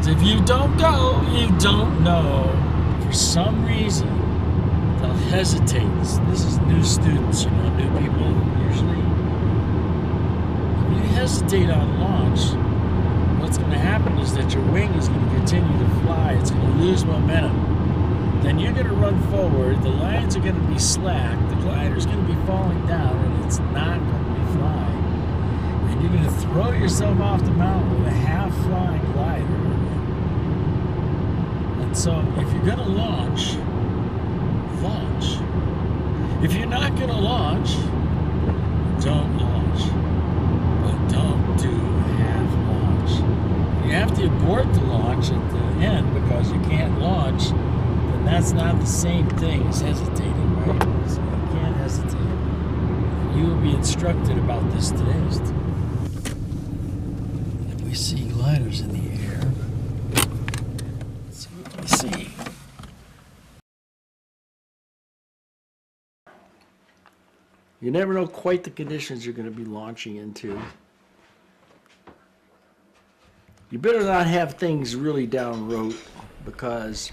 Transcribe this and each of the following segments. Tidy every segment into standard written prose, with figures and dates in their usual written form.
If you don't go, you don't know. For some reason, they'll hesitate. This is new students, you know, new people usually. If you hesitate on launch, what's going to happen is that your wing is going to continue to fly. It's going to lose momentum. Then you're going to run forward. The lines are going to be slack. The glider's going to be falling down, and it's not going to be flying. And you're going to throw yourself off the mountain with a half-flying glider. So if you're going to launch, launch. If you're not going to launch, don't launch. But don't do half launch. You have to abort the launch at the end because you can't launch, then that's not the same thing as hesitating, right? So you can't hesitate. You will be instructed about this today. If we see gliders in the air, see. You never know quite the conditions you're going to be launching into. You better not have things really down rote because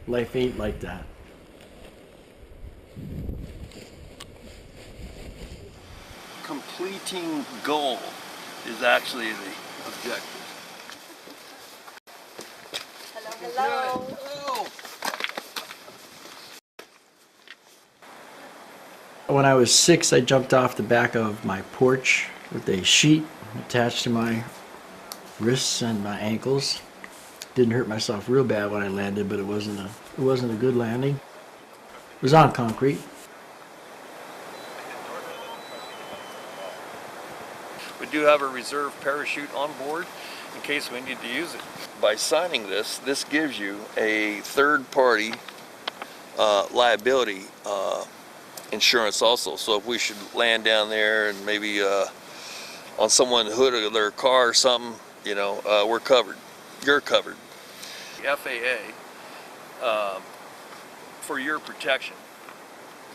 life ain't like that. Completing goal is actually the objective. Hello. Hello. When I was 6, I jumped off the back of my porch with a sheet attached to my wrists and my ankles. Didn't hurt myself real bad when I landed, but it wasn't a good landing. It was on concrete. We do have a reserve parachute on board in case we need to use it. By signing this, this gives you a third-party liability insurance also. So if we should land down there and maybe on someone's hood of their car or something, you know, we're covered. You're covered. The FAA, for your protection,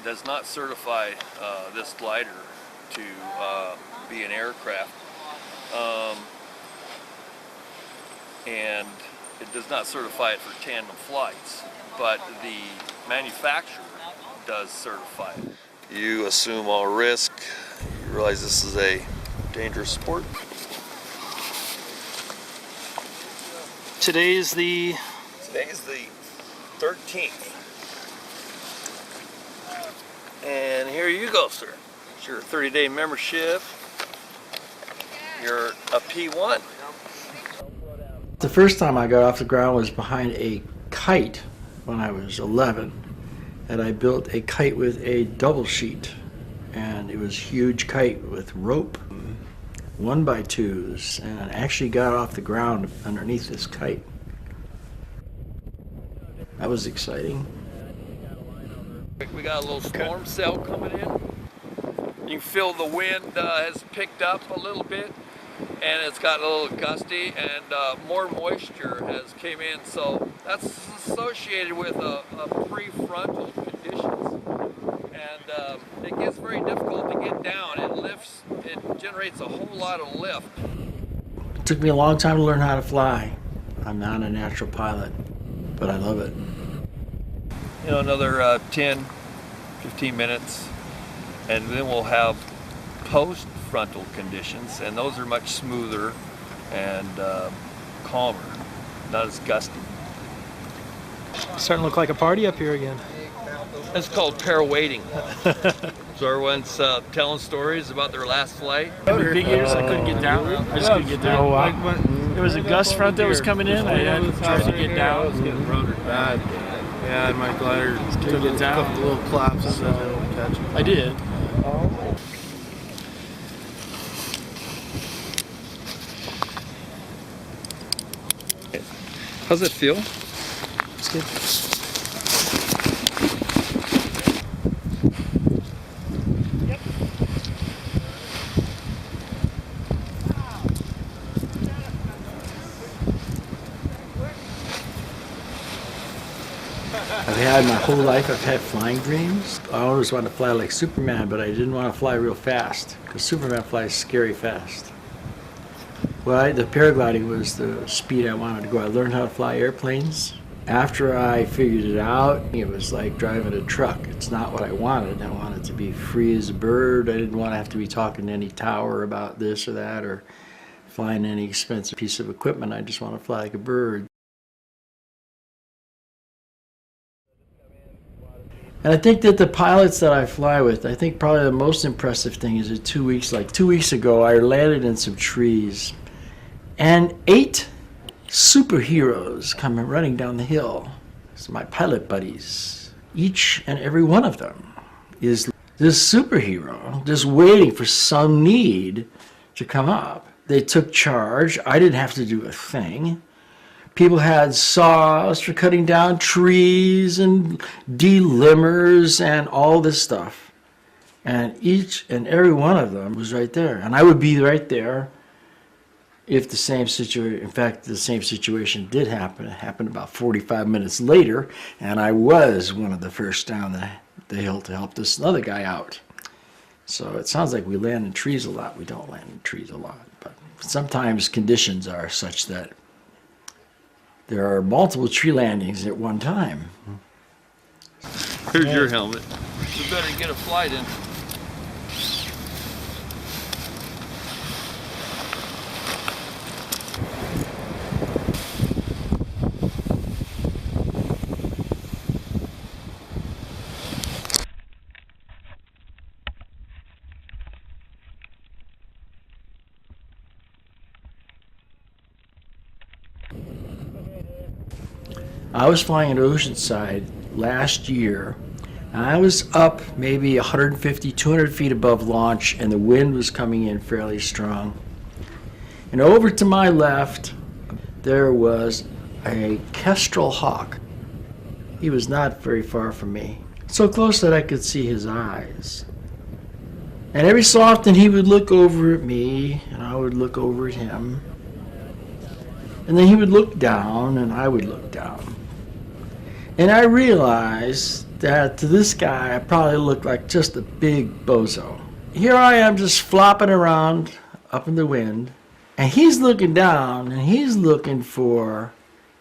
does not certify this glider to be an aircraft. And it does not certify it for tandem flights, but the manufacturer does certify it. You assume all risk. You realize this is a dangerous sport. Today's the 13th. And here you go, sir. It's your 30-day membership. You're a P1. The first time I got off the ground was behind a kite when I was 11, and I built a kite with a double sheet, and it was a huge kite with rope, 1x2s, and I actually got off the ground underneath this kite. That was exciting. We got a little storm cell coming in. You can feel the wind has picked up a little bit, and it's got a little gusty, and more moisture has came in, so that's associated with a prefrontal conditions, and it gets very difficult to get down. It generates a whole lot of lift. It took me a long time to learn how to fly. I'm not a natural pilot, but I love it. You know, another 10, 15 minutes, and then we'll have post-frontal conditions, and those are much smoother and calmer, not as gusty. Starting to look like a party up here again. It's called parawaiting. So everyone's telling stories about their last flight. Big ears, I couldn't get down. I just couldn't get down. Oh, wow. There was a gust front that was coming in. I had to try to get down. Yeah, and my glider took it a down. couple little claps and then it won't catch it. I did. How's it feel? It's good. I've had my whole life, I've had flying dreams. I always wanted to fly like Superman, but I didn't want to fly real fast because Superman flies scary fast. Well, the paragliding was the speed I wanted to go. I learned how to fly airplanes. After I figured it out, it was like driving a truck. It's not what I wanted. I wanted to be free as a bird. I didn't want to have to be talking to any tower about this or that or flying any expensive piece of equipment. I just want to fly like a bird. And I think that the pilots that I fly with, I think probably the most impressive thing is that 2 weeks, like 2 weeks ago, I landed in some trees and 8 superheroes come running down the hill. It's my pilot buddies. Each and every one of them is this superhero just waiting for some need to come up. They took charge. I didn't have to do a thing. People had saws for cutting down trees and delimbers and all this stuff. And each and every one of them was right there. And I would be right there if the same situation, in fact, the same situation did happen. It happened about 45 minutes later, and I was one of the first down the hill to help this other guy out. So it sounds like we land in trees a lot. We don't land in trees a lot. But sometimes conditions are such that there are multiple tree landings at one time. Here's your helmet. You better get a flight in. I was flying at Oceanside last year. And I was up maybe 150, 200 feet above launch, and the wind was coming in fairly strong. And over to my left, there was a kestrel hawk. He was not very far from me, so close that I could see his eyes. And every so often he would look over at me, and I would look over at him. And then he would look down, and I would look down. And I realized that to this guy, I probably looked like just a big bozo. Here I am just flopping around up in the wind, and he's looking down, and he's looking for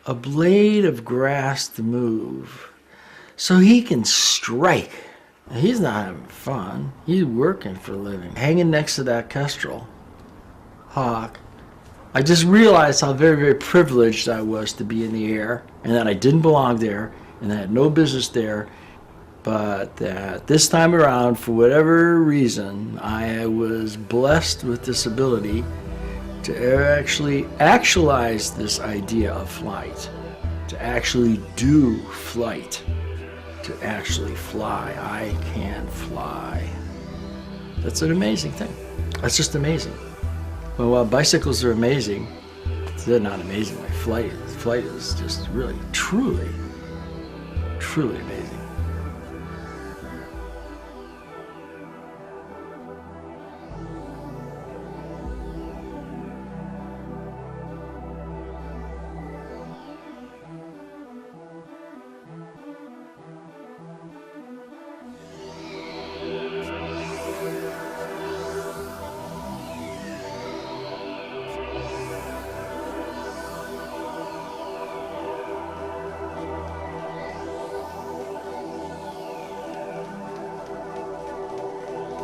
a blade of grass to move so he can strike. He's not having fun. He's working for a living. Hanging next to that kestrel hawk, I just realized how very, very privileged I was to be in the air, and that I didn't belong there, and I had no business there, but that this time around, for whatever reason, I was blessed with this ability to actually actualize this idea of flight, to actually do flight, to actually fly. I can fly. That's an amazing thing. That's just amazing. Well, while bicycles are amazing, they're not amazing like flight is. Flight is just really, truly, truly amazing.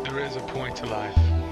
There is a point to life.